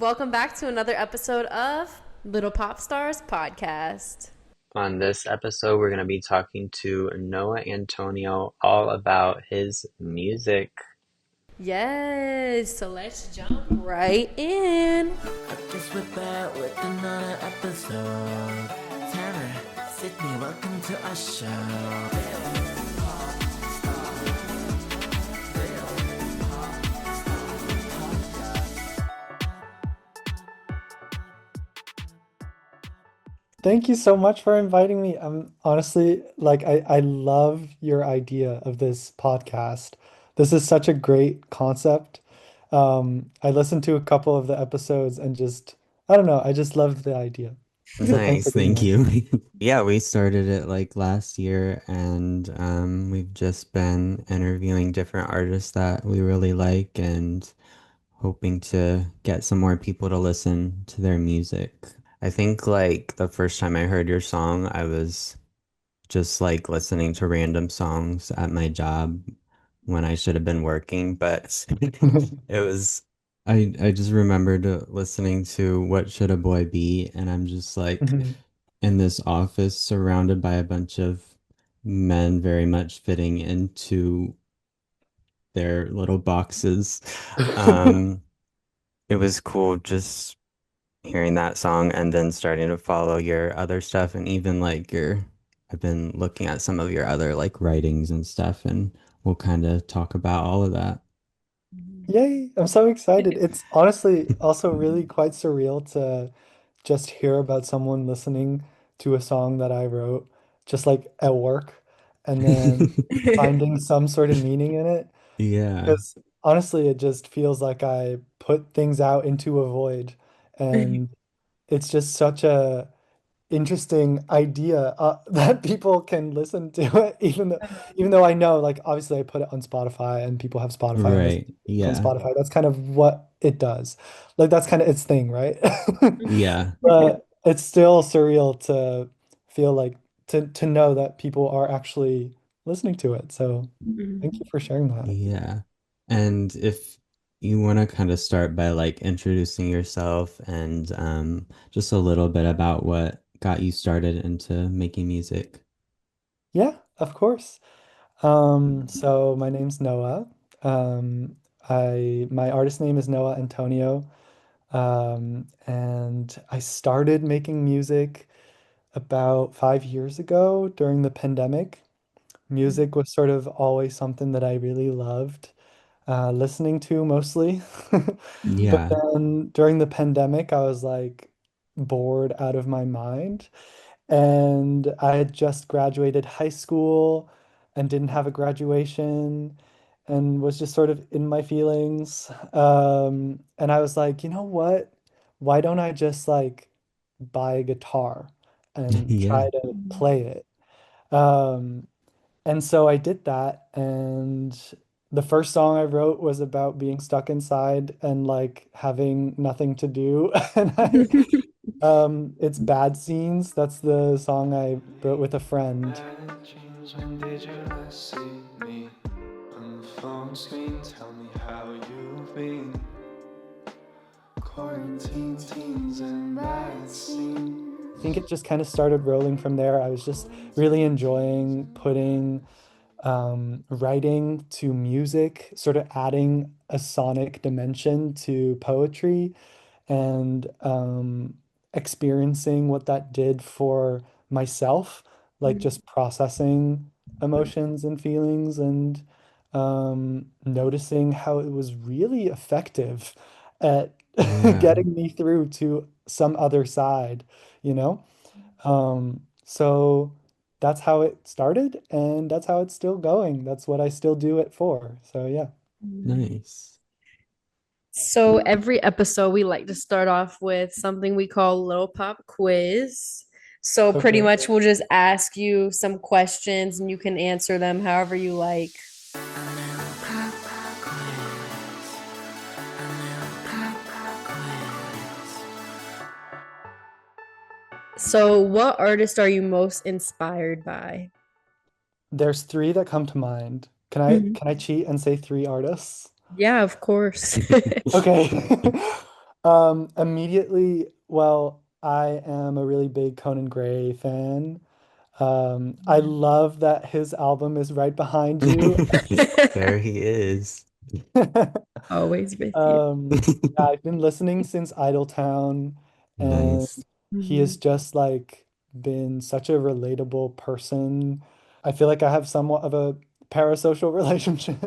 Welcome back to another episode of Little Pop Stars Podcast. On this episode, we're going to be talking to Noah Antonio all about his music. Yes, so let's jump right in. I guess we're back with another episode. Tanner, Sydney, welcome to our show. Thank you so much for inviting me. I'm honestly I love your idea of this podcast. This is such a great concept. I listened to a couple of the episodes and I don't know, I just loved the idea. So thanks for Nice, being thank here. you. Yeah, we started it like last year and we've just been interviewing different artists that we really like and hoping to get some more people to listen to their music. I think like the first time I heard your song, I was just like listening to random songs at my job when I should have been working, but it was I just remembered listening to What Should a Boy Be, and I'm just like Mhm. in this office surrounded by a bunch of men very much fitting into their little boxes. Um, it was cool just hearing that song and then starting to follow your other stuff and even like I've been looking at some of your other like writings and stuff and we'll kind of talk about all of that. Yay, I'm so excited. It's honestly also really quite surreal to just hear about someone listening to a song that I wrote just like at work and then finding some sort of meaning in it. Yeah. Because honestly, it just feels like I put things out into a void, and it's just such a interesting idea that people can listen to it, even though I know, like, obviously, I put it on Spotify, and people have Spotify and listen Right. to it on Yeah. Spotify. That's kind of what it does. Like, that's kind of its thing, right? Yeah. But it's still surreal to feel like to know that people are actually listening to it. So, thank you for sharing that. Yeah. And if you want to kind of start by like introducing yourself and just a little bit about what got you started into making music. Yeah, of course. So my name's Noah. My artist name is Noah Antonio. And I started making music about 5 years ago during the pandemic. Music was sort of always something that I really loved, listening to mostly. But Yeah. then during the pandemic, I was like bored out of my mind. And I had just graduated high school and didn't have a graduation and was just sort of in my feelings. And I was like, you know what? Why don't I just like buy a guitar and Yeah. try to play it? Um, and so I did that. And the first song I wrote was about being stuck inside and like having nothing to do. And it's Bad Scenes. That's the song I wrote with a friend. Bad dreams, when did you last see me? On the phone screen, tell me how you've been. Quarantine teens and bad scenes. I think it just kind of started rolling from there. I was just really enjoying putting writing to music, sort of adding a sonic dimension to poetry and experiencing what that did for myself, like just processing emotions and feelings and noticing how it was really effective at Yeah. getting me through to some other side, you know? So that's how it started, and that's how it's still going. That's what I still do it for. So yeah. Nice. So every episode we like to start off with something we call Little Pop Quiz. So pretty Okay. much we'll just ask you some questions and you can answer them however you like. A little pop quiz. A little pop quiz. So what artist are you most inspired by? There's three that come to mind. Can I Mhm. can I cheat and say three artists? Yeah, of course. Okay. Immediately, well, I am a really big Conan Gray fan. I love that his album is right behind you. There he is. Always with you. Yeah, I've been listening since Idletown, and Nice. he has Mhm. just like been such a relatable person. I feel like I have somewhat of a parasocial relationship.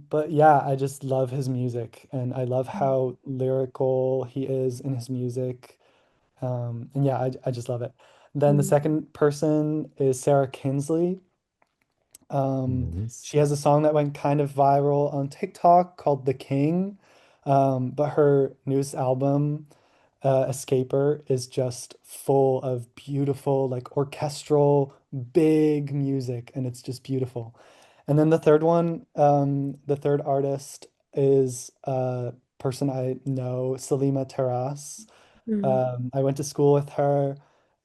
But yeah, I just love his music, and I love how lyrical he is in his music. And yeah, I just love it. Then the Mhm. second person is Sarah Kinsley. Nice. She has a song that went kind of viral on TikTok called The King. But her newest album, Escaper, is just full of beautiful, like orchestral, big music, and it's just beautiful. And then the third one, the third artist is a person I know, Selima Terras. Mhm. I went to school with her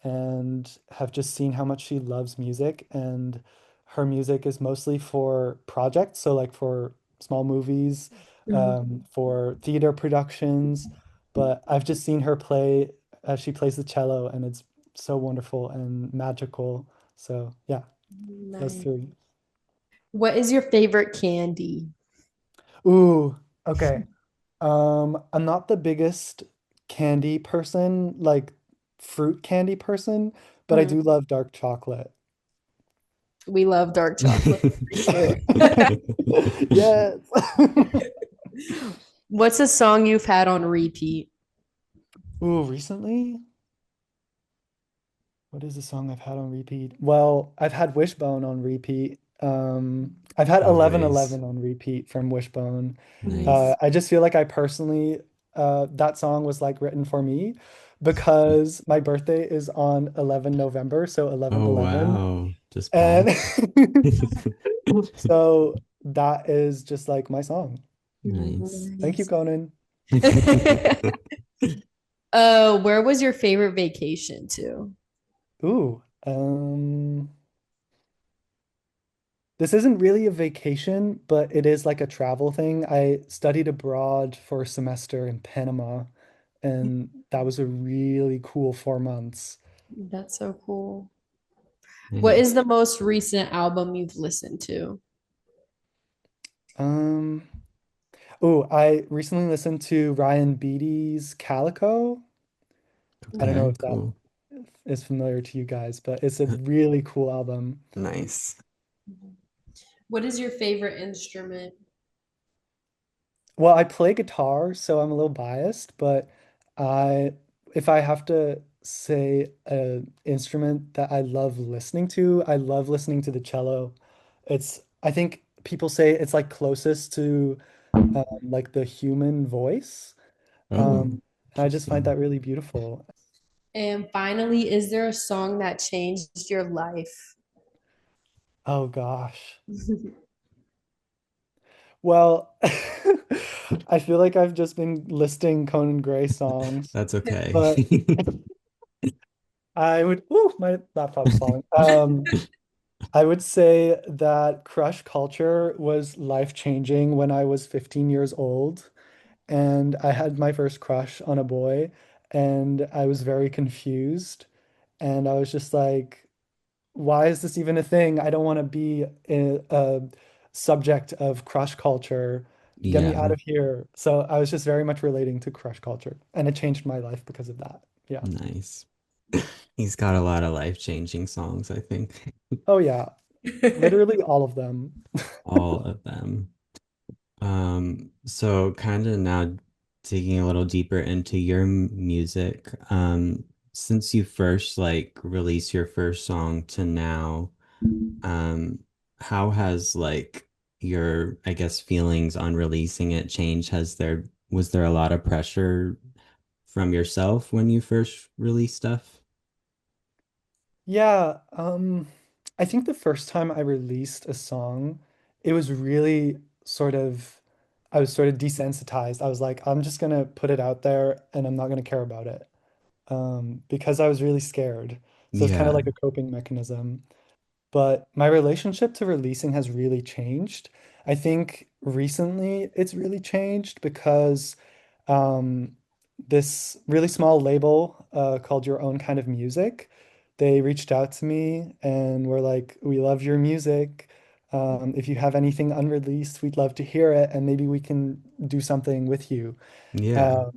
and have just seen how much she loves music. And her music is mostly for projects, so like for small movies, Mhm. for theater productions. But I've just seen her play as she plays the cello, and it's so wonderful and magical. So yeah, those Nice. three. What is your favorite candy? Ooh, okay. I'm not the biggest candy person, like fruit candy person, but I Mhm. do love dark chocolate. We love dark chocolate for you. Yes. What's a song you've had on repeat? Ooh, recently, what is the song I've had on repeat? Well, I've had Wishbone on repeat. I've had Always. 1111 on repeat from Wishbone. Mhm. Nice. I just feel like I personally, that song was like written for me because my birthday is on 11 November, so Oh 1111. wow. Just And passed. so that is just like my song. Nice. Thank you, Nice. Conan. Where was your favorite vacation to? Ooh, this isn't really a vacation, but it is like a travel thing. I studied abroad for a semester in Panama, and that was a really cool 4 months. That's so cool. What is Nice. the most recent album you've listened to? Um, oh, I recently listened to Ryan Beatty's Calico. I don't know Okay, if that cool. is familiar to you guys, but it's a really cool album. Nice. What is your favorite instrument? Well, I play guitar, so I'm a little biased, but I if I have to say an instrument that I love listening to, I love listening to the cello. I think people say it's like closest to like the human voice. Oh, And I just find interesting. that really beautiful. And finally, is there a song that changed your life? Oh gosh. Well, I feel like I've just been listing Conan Gray songs, That's okay. but I would, ooh, my laptop's falling. I would say that crush culture was life-changing when I was 15 years old and I had my first crush on a boy and I was very confused and I was just like, why is this even a thing? I don't want to be a subject of crush culture. Get me out Yeah, of here. So I was just very much relating to crush culture and it changed my life because of that. Yeah. nice. He's got a lot of life-changing songs, I think. Oh yeah, literally all of them. All of them. So kind of now digging a little deeper into your music, since you first like released your first song to now, um, how has like your, I guess, feelings on releasing it changed? Was there a lot of pressure from yourself when you first released stuff? Yeah, I think the first time I released a song, it was really sort of, I was sort of desensitized. I was like, I'm just gonna put it out there and I'm not gonna care about it. Because I was really scared. So it's kind of Yeah. like a coping mechanism. But my relationship to releasing has really changed. I think recently it's really changed because um, this really small label called Your Own Kind of Music, they reached out to me and were like, "We love your music. If you have anything unreleased, we'd love to hear it, and maybe we can do something with you." Yeah.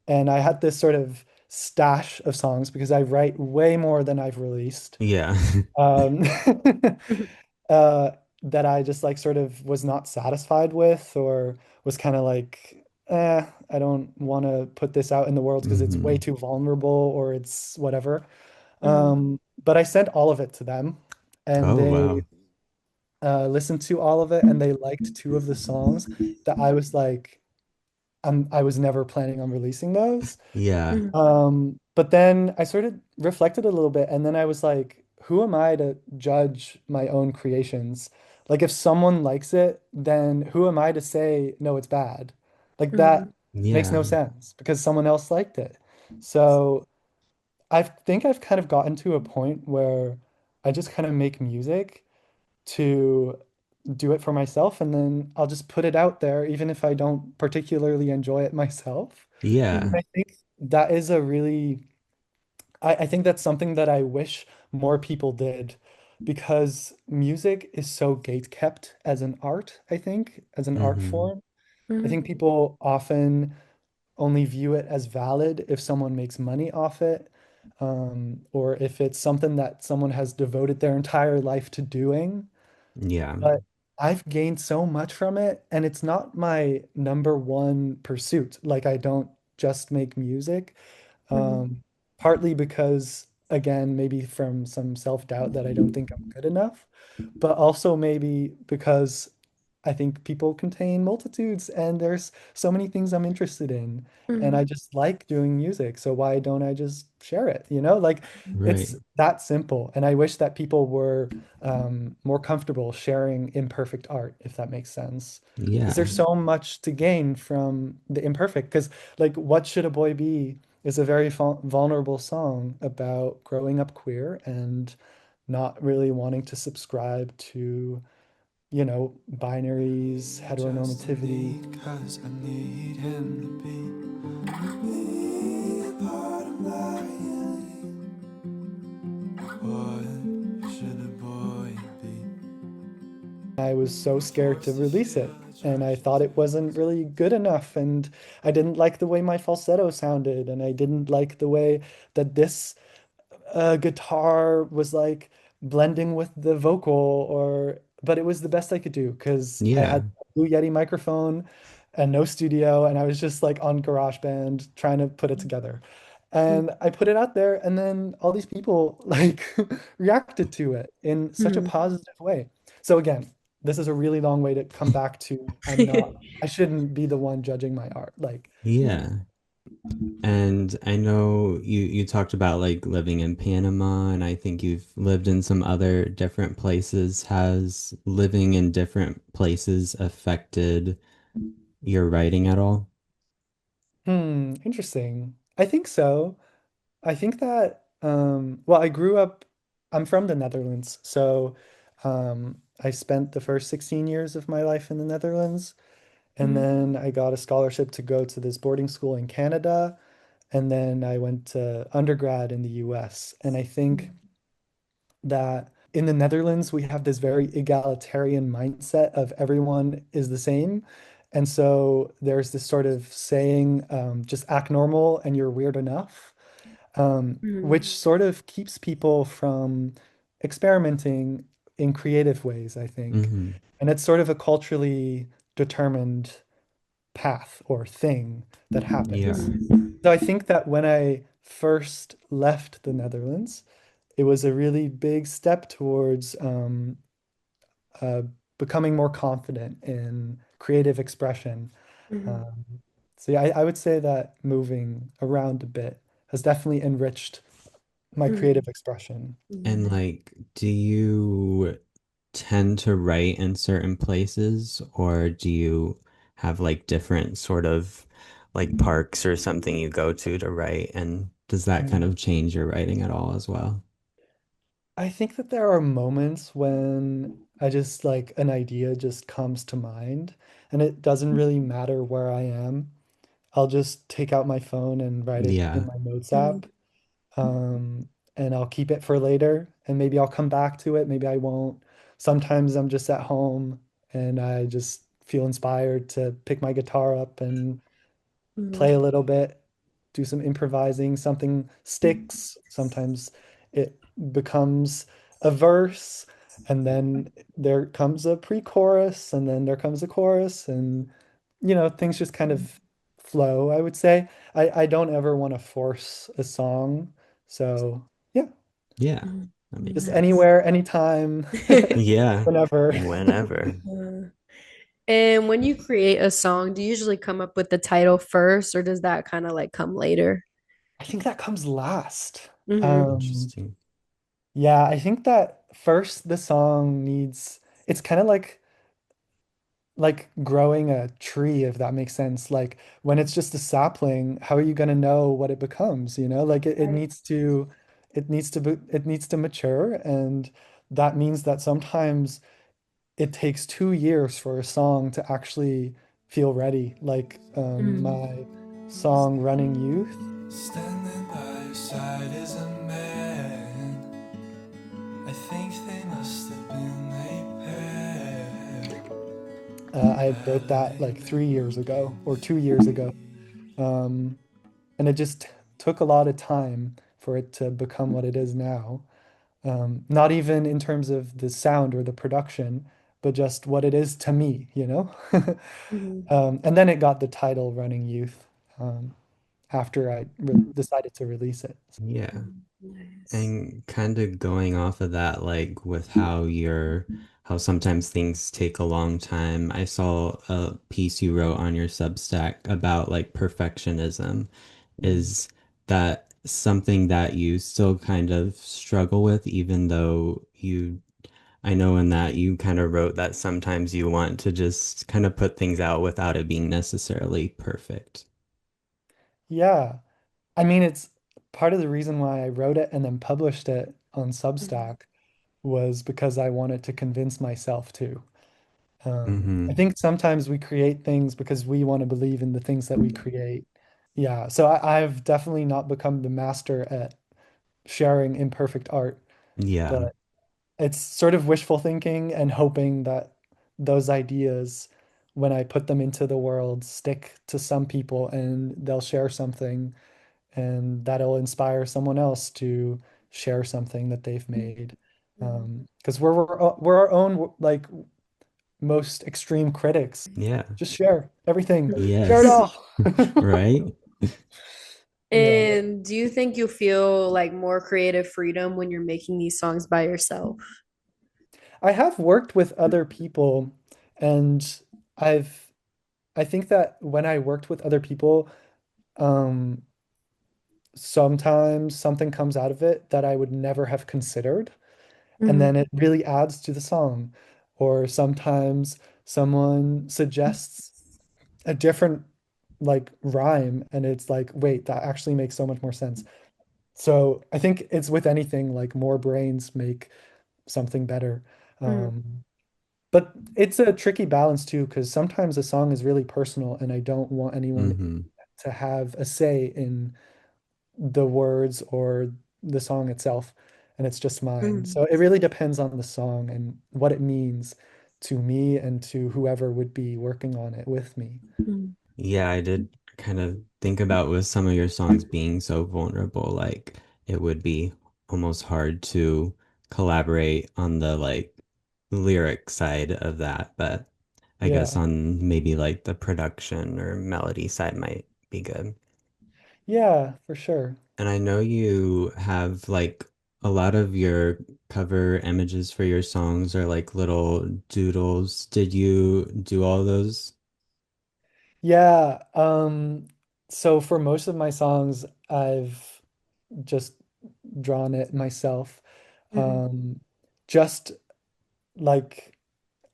And I had this sort of stash of songs because I write way more than I've released. Yeah. Um, uh, that I just like sort of was not satisfied with, or was kind of like, I don't want to put this out in the world because it's way hmm too vulnerable or it's whatever. Mhm. But I sent all of it to them, and Oh, they wow. listened to all of it, and they liked two of the songs that I was like, I was never planning on releasing those. Yeah. Mhm. But then I sort of reflected a little bit, and then I was like, who am I to judge my own creations? Like, if someone likes it, then who am I to say, no, it's bad? Like, that Mhm. makes Yeah. no sense because someone else liked it. So I think I've kind of gotten to a point where I just kind of make music to do it for myself, and then I'll just put it out there, even if I don't particularly enjoy it myself. Yeah. I think that is a really I think that's something that I wish more people did because music is so gate kept as an art, I think, as an art hmm form. I Mhm. think people often only view it as valid if someone makes money off it, or if it's something that someone has devoted their entire life to doing. Yeah. But I've gained so much from it, and it's not my number one pursuit. Like, I don't just make music. Mhm. Um, Partly because, again, maybe from some self-doubt that I don't think I'm good enough, but also maybe because I think people contain multitudes and there's so many things I'm interested in. And I Mhm. just like doing music. So why don't I just share it? You know, like it's Right. that simple. And I wish that people were more comfortable sharing imperfect art, if that makes sense. Because Yeah. there's so much to gain from the imperfect. Because, like, What Should a Boy Be is a very vulnerable song about growing up queer and not really wanting to subscribe to, binaries, Just a heteronormativity. need, cause I need him to be a part of my reality. What should a boy be? I was so scared to Forced to release feel it. the And I trash thought it wasn't really good enough. And I didn't like the way my falsetto sounded. And I didn't like the way that this guitar was like blending with the vocal, or but it was the best I could do because I had Yeah. a Blue Yeti microphone and no studio, and I was just like on GarageBand trying to put it together. And I put it out there, and then all these people like reacted to it in such a Mhm. positive way. So again, this is a really long way to come back to I shouldn't be the one judging my art. Like, Yeah. And I know you talked about like living in Panama, and I think you've lived in some other different places. Has living in different places affected your writing at all? interesting. I think so. I think that, well, I'm from the Netherlands. So I spent the first 16 years of my life in the Netherlands. And Mhm. then I got a scholarship to go to this boarding school in Canada. And then I went to undergrad in the US. And I think that in the Netherlands, we have this very egalitarian mindset of everyone is the same. And so there's this sort of saying, just act normal and you're weird enough, Mhm. which sort of keeps people from experimenting in creative ways, I think. hmm And it's sort of a culturally determined path or thing that happens. Yeah. Mhm. So I think that when I first left the Netherlands, it was a really big step towards uh, becoming more confident in creative expression. Mhm. Um, so yeah, I would say that moving around a bit has definitely enriched my Mhm. creative expression. And Mhm. like, do you tend to write in certain places, or do you have like different sort of like parks or something you go to write? And does that kind Mm. of change your writing at all as well? I think that there are moments when I just like an idea just comes to mind, and it doesn't really matter where I am. I'll just take out my phone and write it in Yeah. my notes Mhm. app. And I'll keep it for later, and maybe I'll come back to it, maybe I won't. Sometimes I'm just at home and I just feel inspired to pick my guitar up and Mhm. play a little bit, do some improvising, something sticks. Sometimes it becomes a verse, and then there comes a pre-chorus, and then there comes a chorus, and things just kind of flow, I would say. I don't ever want to force a song. So, yeah, Yeah. Mhm. That makes just Nice. sense. anywhere, anytime, Yeah. whenever. Whenever. Uh, and when you create a song, do you usually come up with the title first, or does that kind of like come later? I think that comes last. Hmm. Um, Interesting. Yeah, I think that first the song needs, it's kind of like growing a tree, if that makes sense. Like when it's just a sapling, how are you going to know what it becomes, you know? Like it Right. needs to it needs to mature, and that means that sometimes it takes 2 years for a song to actually feel ready. Like Mm. my song Running Youth. Standing by your side is a man. I think they must have been a pair. I wrote that like 3 years ago or 2 years ago. Um, and it just took a lot of time for it to become what it is now. Not even in terms of the sound or the production, but just what it is to me, you know? Mhm. And then it got the title Running Youth after I re decided to release it. Yeah. Mhm. Nice. And kind of going off of that, like with how sometimes things take a long time. I saw a piece you wrote on your Substack about like perfectionism. Mm. Is that something that you still kind of struggle with, even though I know in that you kind of wrote that sometimes you want to just kind of put things out without it being necessarily perfect. Yeah. I mean, it's part of the reason why I wrote it and then published it on Mhm. Substack was because I wanted to convince myself to. I Mm-hmm. think sometimes we create things because we want to believe in the things that we create. Yeah, so I've definitely not become the master at sharing imperfect art, Yeah. but it's sort of wishful thinking and hoping that those ideas, when I put them into the world, stick to some people and they'll share something, and that'll inspire someone else to share something that they've made. Mhm. Because we're our own like most extreme critics. Yeah. Just share everything. Share it Yes. all. Right? Yeah. And do you think you feel like more creative freedom when you're making these songs by yourself? I have worked with other people, and I've I think that when I worked with other people, um, sometimes something comes out of it that I would never have considered, and Mhm. then it really adds to the song. Or sometimes someone suggests a different like rhyme, and it's like, wait, that actually makes so much more sense. So I think it's with anything, like more brains make something better. Mhm. But it's a tricky balance too, because sometimes a song is really personal and I don't want anyone Mm-hmm. to have a say in the words or the song itself. And it's just mine. Mhm. So it really depends on the song and what it means to me and to whoever would be working on it with me. Mhm. Yeah, I did kind of think about with some of your songs being so vulnerable, like it would be almost hard to collaborate on the like lyric side of that, but I guess Yeah. on maybe like the production or melody side might be good. Yeah, for sure. And I know you have like a lot of your cover images for your songs are like little doodles. Did you do all those? Yeah. So for most of my songs, I've just drawn it myself. Mhm. Um, just like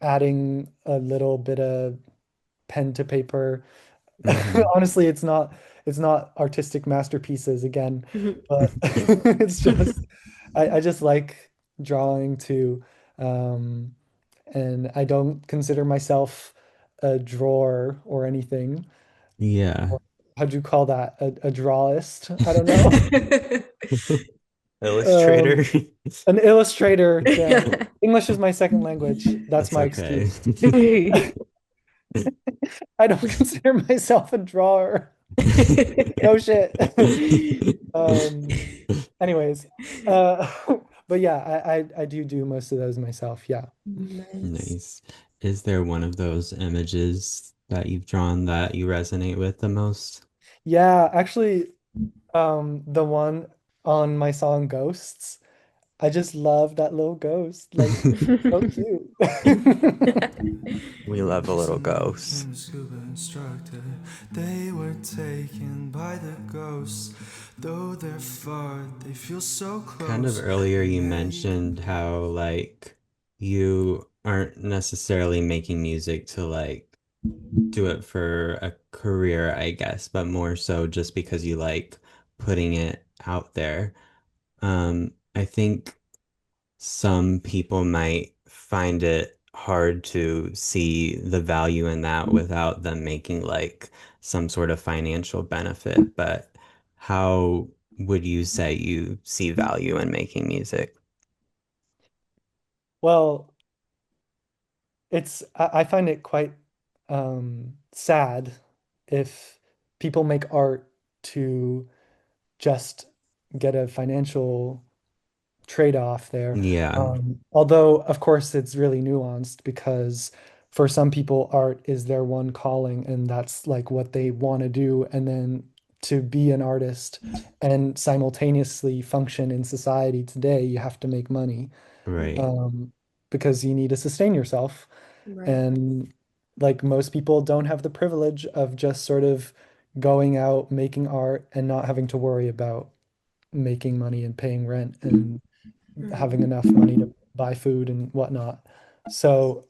adding a little bit of pen to paper. Mm-hmm. Honestly, it's not artistic masterpieces again, Mhm. but it's just I just like drawing too. Um, and I don't consider myself a drawer or anything. Yeah. Or how'd you call that? A drawist? I don't know. Illustrator. Um, an illustrator. Damn. English is my second language. That's That's my okay. excuse. I don't consider myself a drawer. No shit. Um, anyways, uh, but yeah, I do most of those myself. Yeah. Nice. Nice. Is there one of those images that you've drawn that you resonate with the most? Yeah, actually, the one on my song Ghosts, I just love that little ghost. Like, so cute. We love a little Recently ghost. became a scuba instructor. They were taken by the ghosts. Though they're far, they feel so Kind of close. earlier And you they mentioned how like you aren't necessarily making music to like do it for a career, I guess, but more so just because you like putting it out there. I think some people might find it hard to see the value in that without them making like some sort of financial benefit. But how would you say you see value in making music? Well, I find it quite sad if people make art to just get a financial trade-off there. Yeah, Although, of course, it's really nuanced because for some people, art is their one calling and that's like what they want to do. And then to be an artist and simultaneously function in society today, you have to make money, right. um, because you need to sustain yourself. Right. And like most people don't have the privilege of just sort of going out, making art, and not having to worry about making money and paying rent and having Mhm. enough money to buy food and whatnot. So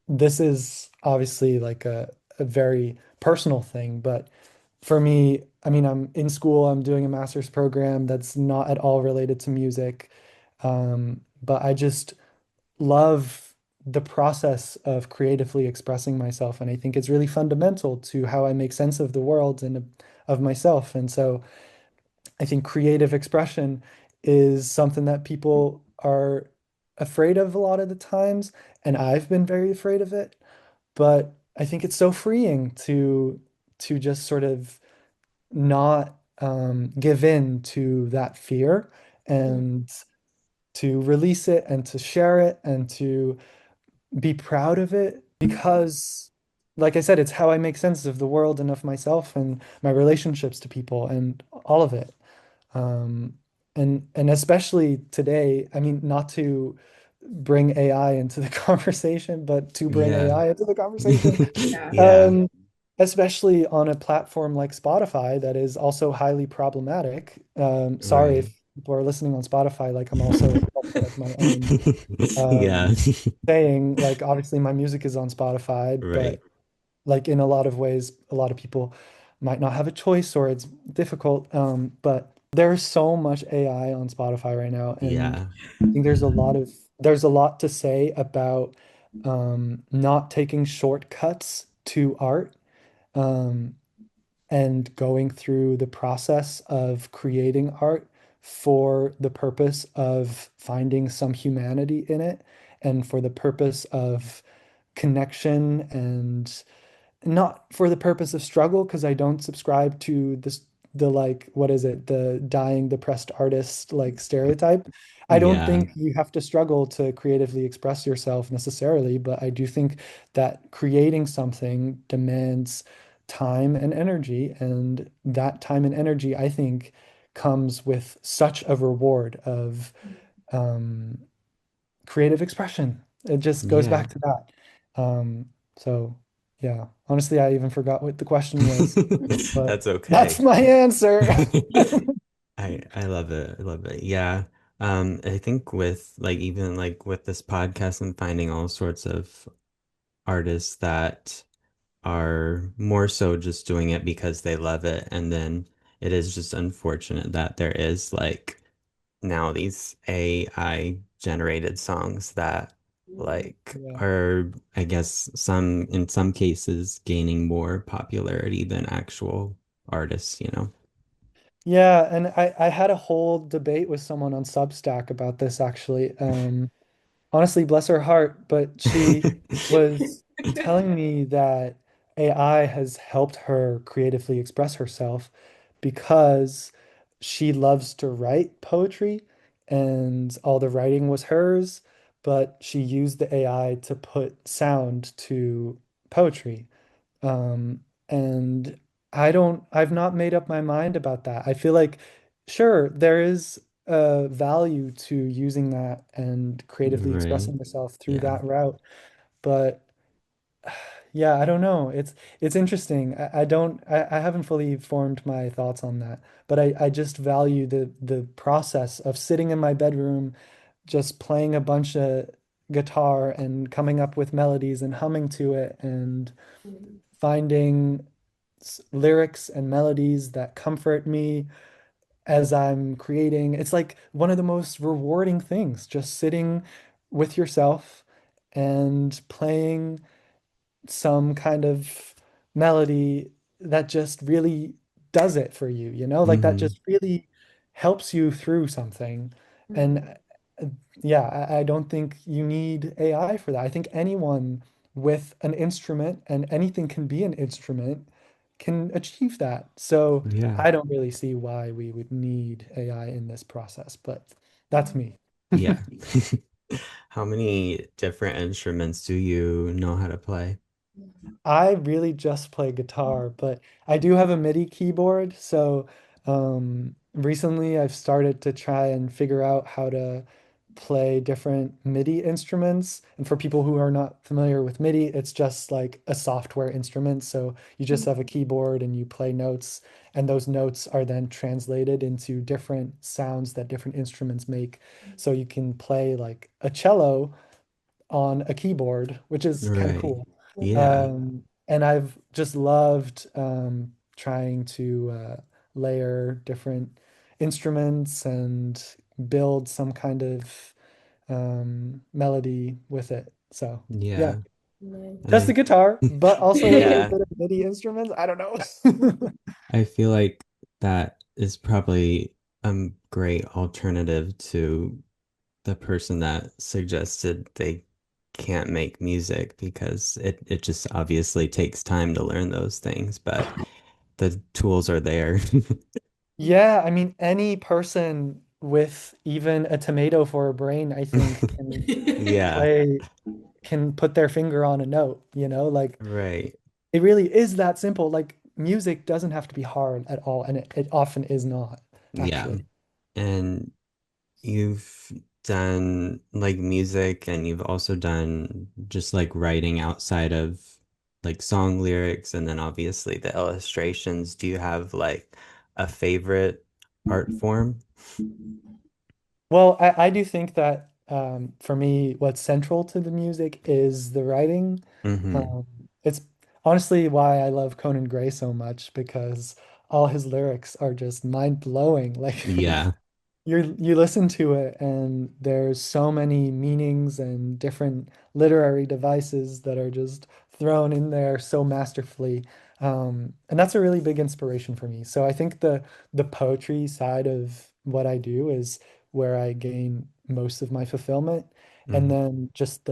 this is obviously like a very personal thing, but for me, I mean, I'm in school, I'm doing a master's program that's not at all related to music. But I just love the process of creatively expressing myself. And I think it's really fundamental to how I make sense of the world and of myself. And so I think creative expression is something that people are afraid of a lot of the times. And I've been very afraid of it. But I think it's so freeing to just sort of not give in to that fear and to release it and to share it and to be proud of it because, like I said, it's how I make sense of the world and of myself and my relationships to people and all of it. Um, and especially today, I mean, not to bring AI into the conversation, but to bring Yeah. AI into the conversation, Yeah. Yeah, um, especially on a platform like Spotify that is also highly problematic. Sorry right. if people are listening on Spotify, like I'm also a culprit of my own. Yeah, Um, saying like obviously my music is on Spotify, right. but like in a lot of ways, a lot of people might not have a choice or it's difficult. But there's so much AI on Spotify right now, and Yeah, I think there's a lot to say about not taking shortcuts to art, um, and going through the process of creating art for the purpose of finding some humanity in it and for the purpose of connection and not for the purpose of struggle, because I don't subscribe to this the like what is it, the dying depressed artist like stereotype. I don't yeah, think you have to struggle to creatively express yourself necessarily, but I do think that creating something demands time and energy, and that time and energy I think comes with such a reward of um, creative expression. It just goes yeah. back to that. Um, so yeah, honestly, I even forgot what the question was, but That's that's okay. my answer. I love it. I love it. Yeah. I think with like even like with this podcast and finding all sorts of artists that are more so just doing it because they love it. And then it is just unfortunate that there is like now these AI generated songs that like Yeah. are, I guess, some in some cases gaining more popularity than actual artists, you know? Yeah, and I had a whole debate with someone on Substack about this actually. Honestly, bless her heart, but she was telling me that AI has helped her creatively express herself because she loves to write poetry and all the writing was hers, but she used the AI to put sound to poetry. Um, and I've not made up my mind about that. I feel like, sure, there is a value to using that and creatively Right. expressing yourself through Yeah. that route. But yeah, I don't know. It's interesting. I haven't fully formed my thoughts on that. But I just value the process of sitting in my bedroom, just playing a bunch of guitar and coming up with melodies and humming to it and finding lyrics and melodies that comfort me as I'm creating. It's like one of the most rewarding things, just sitting with yourself and playing some kind of melody that just really does it for you, like that Hmm. just really helps you through something. And uh, yeah, I don't think you need AI for that. I think anyone with an instrument, and anything can be an instrument, can achieve that. So Yeah. I don't really see why we would need AI in this process, but that's me. Yeah. How many different instruments do you know how to play? I really just play guitar, but I do have a MIDI keyboard. So recently I've started to try and figure out how to play different MIDI instruments. And for people who are not familiar with MIDI, it's just like a software instrument. So you just have a keyboard and you play notes, and those notes are then translated into different sounds that different instruments make. So you can play like a cello on a keyboard, which is kind of Right. cool. Yeah. And I've just loved trying to layer different instruments and build some kind of melody with it. So yeah, Yeah. And just the guitar, but also a little yeah, bit of MIDI instruments. I don't know. I feel like that is probably a great alternative to the person that suggested they can't make music because it just obviously takes time to learn those things, but the tools are there. Yeah, I mean, any person with even a tomato for a brain, I think, can Yeah, play, can put their finger on a note, like right. it really is that simple. Like music doesn't have to be hard at all, and it often is not, Yeah. actually. And you've done like music and you've also done just like writing outside of like song lyrics and then obviously the illustrations. Do you have like a favorite art form? Well, I do think that for me, what's central to the music is the writing. Mm-hmm. It's honestly why I love Conan Gray so much, because all his lyrics are just mind-blowing. Like Yeah. you listen to it and there's so many meanings and different literary devices that are just thrown in there so masterfully. And that's a really big inspiration for me. So I think the poetry side of what I do is where I gain most of my fulfillment. And Mm-hmm. then just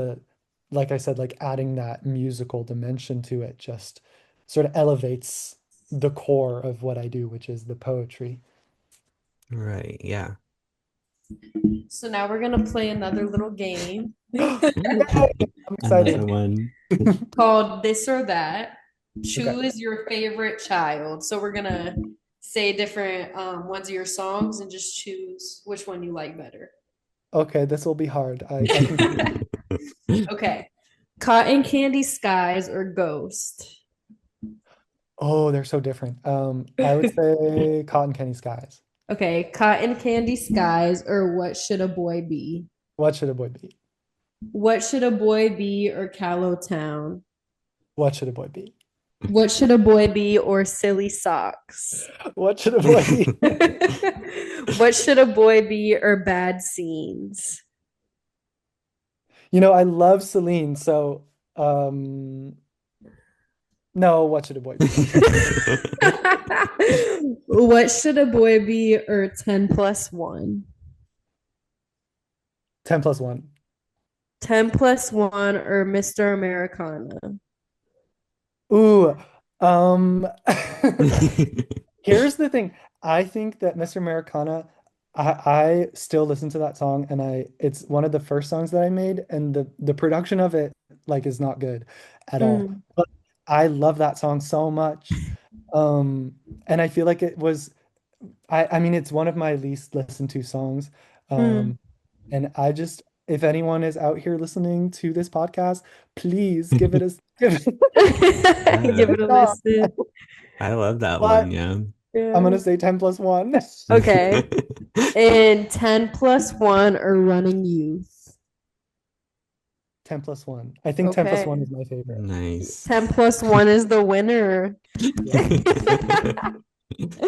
like I said, like adding that musical dimension to it just sort of elevates the core of what I do, which is the poetry. Right. Yeah. So now we're gonna play another little game I'm Another excited. one. called This or That. Okay. Choose your favorite child. So we're gonna say different ones of your songs and just choose which one you like better. Okay, this will be hard. I can do it. Okay. Cotton Candy Skies or Ghost? Oh, they're so different. I would say Cotton Candy Skies. Okay. Cotton Candy Skies or What Should a Boy Be? What should a boy be? What Should a Boy Be or Callow Town? What should a boy be? What Should a Boy Be or Silly Socks? What should a boy be? What Should a Boy Be or Bad Scenes? I love Celine, so um no, what should a boy be? What should a boy be or 10 plus 1? 10 plus 1. 10 plus 1 or Mr. Americana? Ooh, um here's the thing. I think that Mr. Americana, I still listen to that song, and it's one of the first songs that I made, and the production of it like is not good at all. Mm, But I love that song so much. Um and I feel like it was I mean it's one of my least listened to songs. mm. Um and I just if anyone is out here listening to this podcast, please give Give it it a a shot. listen. I love that one, But yeah. I'm Yeah. gonna say 10 plus 1. Okay. And 10 plus 1 or running youth? 10 plus 1. I think 10 plus Okay. 1 is my favorite. Nice. 10 plus 1 is the winner. Yeah.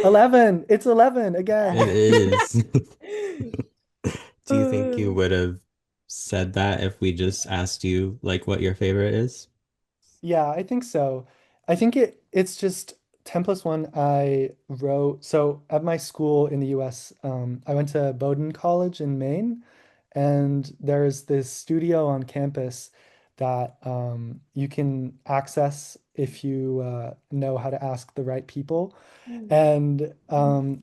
11. It's 11 It again. is. Do you think you Uh, would have said that if we just asked you like what your favorite is? Yeah, I think so. I think it's just 10 plus 1 I wrote. So at my school in the US, I went to Bowdoin College in Maine, and there's this studio on campus that you can access if you know how to ask the right people. And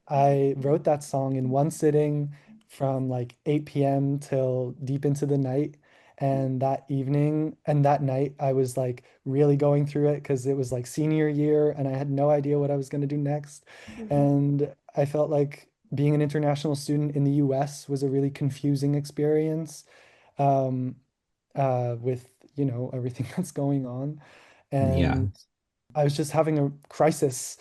I wrote that song in one sitting from like 8 p.m. till deep into the night. And that evening and that night, I was like really going through it because it was like senior year and I had no idea what I was going to do next. And I felt like being an international student in the US was a really confusing experience um, with, everything that's going on. Yeah. And I was just having a crisis.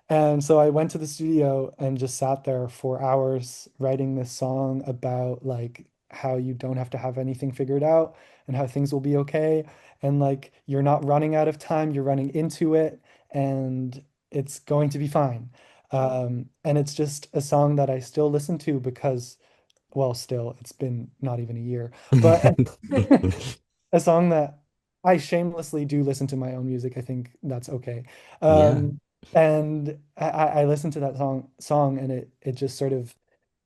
And so I went to the studio and just sat there for hours writing this song about like how you don't have to have anything figured out and how things will be okay. And like you're not running out of time, you're running into it and it's going to be fine. And it's just a song that I still listen to because, well, still, it's been not even a year, but a song that I shamelessly do listen to my own music. I think that's okay. Yeah. And I listen to that song and it just sort of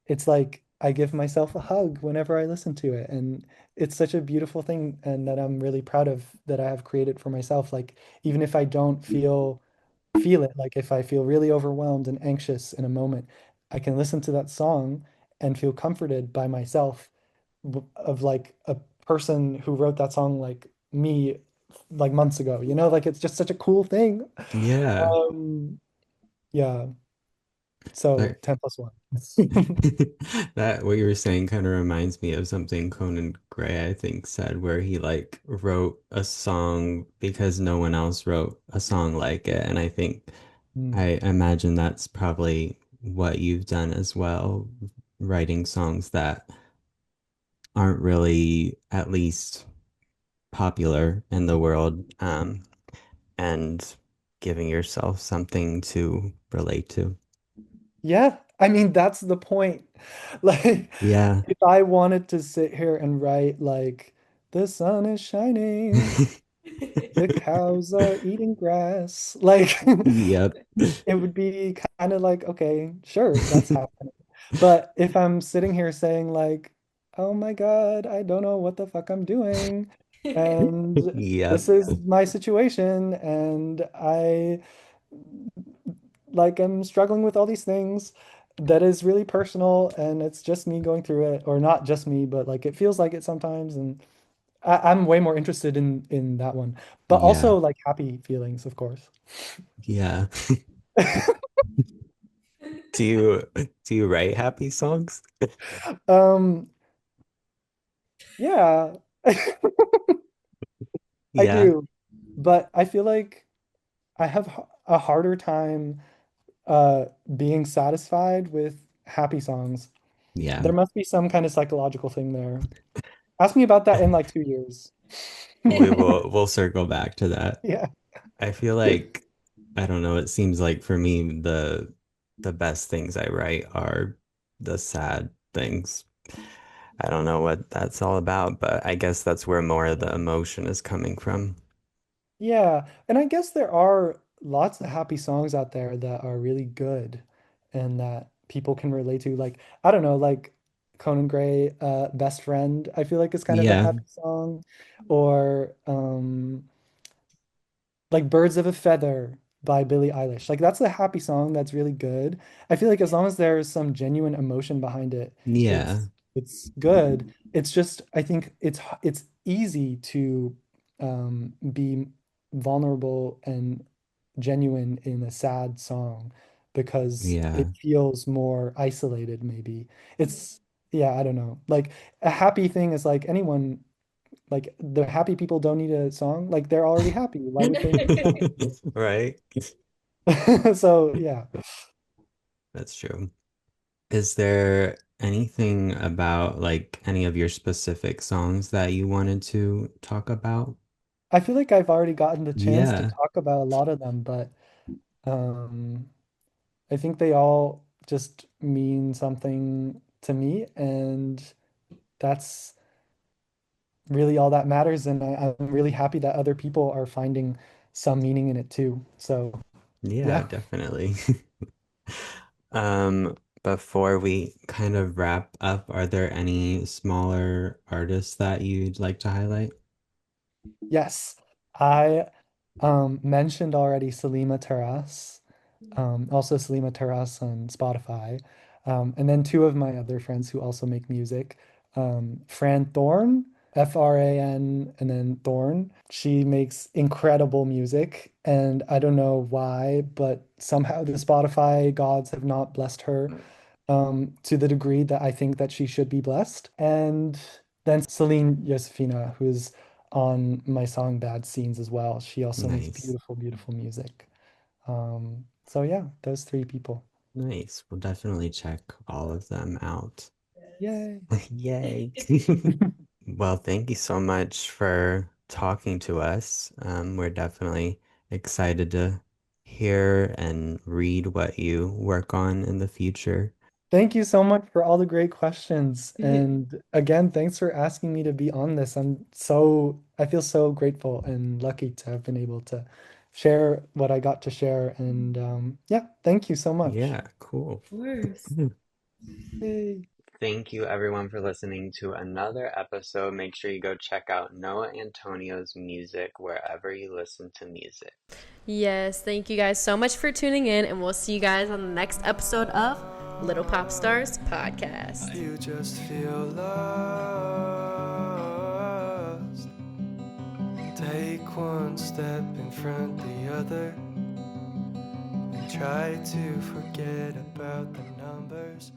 it's like I give myself a hug whenever I listen to it. And it's such a beautiful thing and that I'm really proud of that I have created for myself. Like even if I don't feel it, like if I feel really overwhelmed and anxious in a moment, I can listen to that song and feel comforted by myself of like a person who wrote that song like me like months ago, like it's just such a cool thing. Yeah. Um, yeah, so That 10 plus 1. that what you were saying kind of reminds me of something Conan Gray, I think, said where he like wrote a song because no one else wrote a song like it. And I think Mm. I imagine that's probably what you've done as well, writing songs that aren't really at least popular in the world, and giving yourself something to relate to. Yeah, I mean that's the point. Like Yeah. if I wanted to sit here and write like the sun is shining, the cows are eating grass, like Yep. it would be kind of like, okay, sure, that's happening. But if I'm sitting here saying like, oh my God, I don't know what the fuck I'm doing, and this Yep. is my situation, and I like am struggling with all these things that is really personal, and it's just me going through it, or not just me, but like it feels like it sometimes, and I'm way more interested in that one. But Yeah. also like happy feelings, of course. Yeah. Do you write happy songs? Um, yeah. I Yeah. do, but I feel like I have a harder time being satisfied with happy songs. Yeah. There must be some kind of psychological thing there. Ask me about that in like 2 years. We'll circle back to that. Yeah. I feel like I don't know, it seems like for me the best things I write are the sad things. I don't know what that's all about, but I guess that's where more of the emotion is coming from. Yeah, and I guess there are lots of happy songs out there that are really good and that people can relate to. Like, I don't know, like Conan Gray, Best Friend, I feel like is kind of a Yeah, happy song. Or like Birds of a Feather by Billie Eilish. Like that's a happy song that's really good. I feel like as long as there's some genuine emotion behind it, yeah, it's good. It's just I think it's easy to be vulnerable and genuine in a sad song because yeah. it feels more isolated maybe. It's yeah, I don't know. Like a happy thing is like anyone like the happy people don't need a song. Like they're already happy. Why would they need Right? a song? So yeah, That's true. Is there anything about like any of your specific songs that you wanted to talk about? I feel like I've already gotten the chance to Yeah, talk about a lot of them, but um, I think they all just mean something to me, and that's really all that matters. And I'm really happy that other people are finding some meaning in it too. So yeah, yeah. definitely. Before we kind of wrap up, are there any smaller artists that you'd like to highlight? Yes, I mentioned already Selima Terras, also Selima Terras on Spotify, and then two of my other friends who also make music, Fran Thorn, Fran, and then Thorn. She makes incredible music, and I don't know why, but somehow the Spotify gods have not blessed her to the degree that I think that she should be blessed. And then Celine Josephina, who's on my song Bad Scenes as well. She also makes Nice. beautiful, beautiful music. So yeah, those three people. Nice. We'll definitely check all of them out. Yay. Yay. Well, thank you so much for talking to us. We're definitely excited to hear and read what you work on in the future. Thank you so much for all the great questions. And again, thanks for asking me to be on this. I feel so grateful and lucky to have been able to share what I got to share. And yeah, thank you so much. Yeah, cool. Course. Yay. Thank you everyone for listening to another episode. Make sure you go check out Noah Antonio's music wherever you listen to music. Yes, thank you guys so much for tuning in, and we'll see you guys on the next episode of Little Pop Stars Podcast. You just feel lost. Take one step in front the other and try to forget about the numbers.